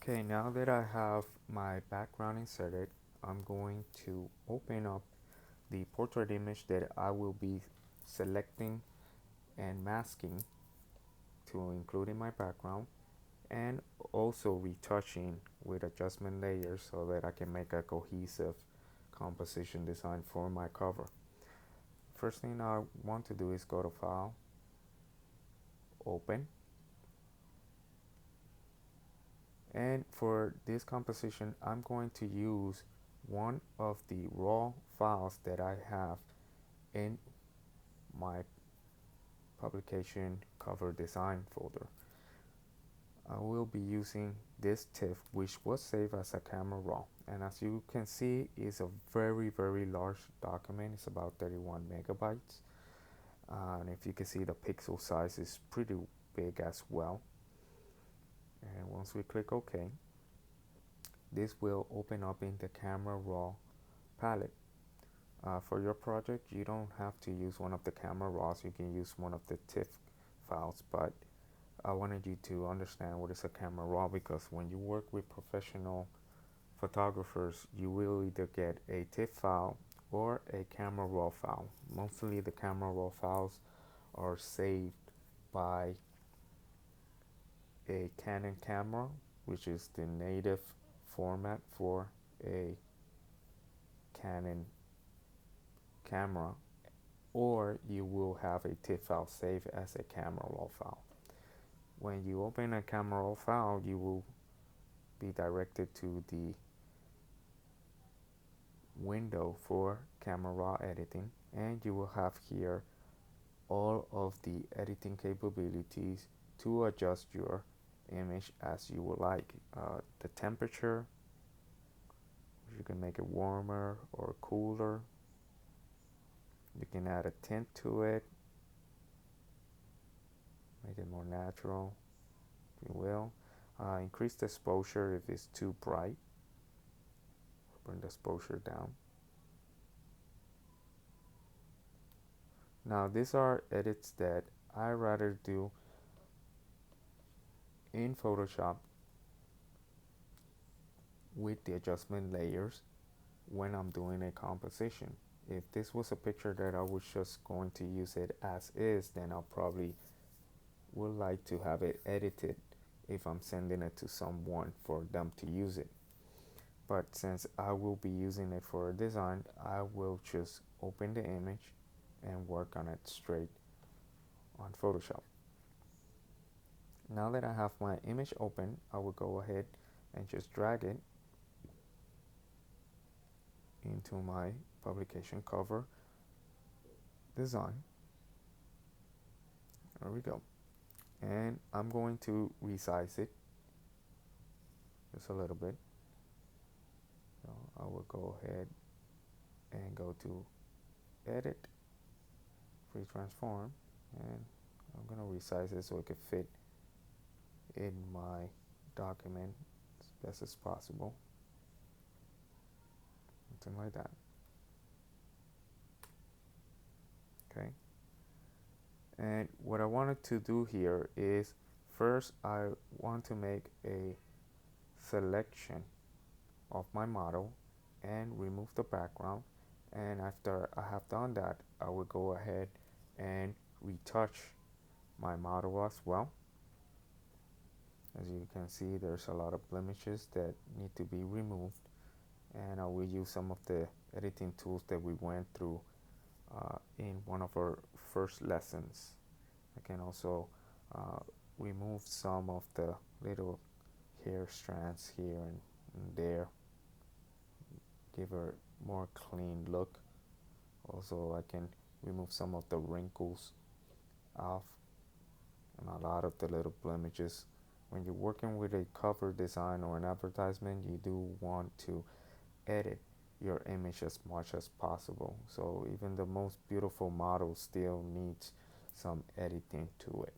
Okay, now that I have my background inserted, I'm going to open up the portrait image that I will be selecting and masking to include in my background, and also retouching with adjustment layers so that I can make a cohesive composition design for my cover. First thing I want to do is go to File, Open, and for this composition I'm going to use one of the raw files that I have in my publication cover design folder. I will be using this TIFF, which was saved as a camera raw, and as you can see it's a very large document. It's about 31 megabytes, and if you can see, the pixel size is pretty big as well. And once we click OK, this will open up in the camera raw palette. For your project, you don't have to use one of the camera raws. You can use one of the TIFF files, but I wanted you to understand what is a camera raw, because when you work with professional photographers, you will either get a TIFF file or a camera raw file. Mostly the camera raw files are saved by a Canon camera, which is the native format for a Canon camera, or you will have a TIFF file saved as a camera raw file. When you open a camera raw file, you will be directed to the window for camera raw editing, and you will have here all of the editing capabilities to adjust your image as you would like. The temperature, you can make it warmer or cooler. You can add a tint to it, make it more natural if you will. Increase the exposure if it's too bright, bring the exposure down. Now these are edits that I rather do in Photoshop with the adjustment layers when I'm doing a composition. If this was a picture that I was just going to use it as is, then I'll probably would like to have it edited if I'm sending it to someone for them to use it. But since I will be using it for a design, I will just open the image and work on it straight on Photoshop. Now that I have my image open, I will go ahead and just drag it into my publication cover design. There we go. And I'm going to resize it just a little bit. So I will go ahead and go to edit, free transform, and I'm going to resize it so it can fit in my document as best as possible. Something like that. Okay. And what I wanted to do here is, first I want to make a selection of my model and remove the background, and after I have done that, I will go ahead and retouch my model as well. As you can see, there's a lot of blemishes that need to be removed, and I will use some of the editing tools that we went through in one of our first lessons. I can also remove some of the little hair strands here and there, give a more clean look. Also, I can remove some of the wrinkles off and a lot of the little blemishes. When you're working with a cover design or an advertisement, you do want to edit your image as much as possible. So even the most beautiful model still needs some editing to it.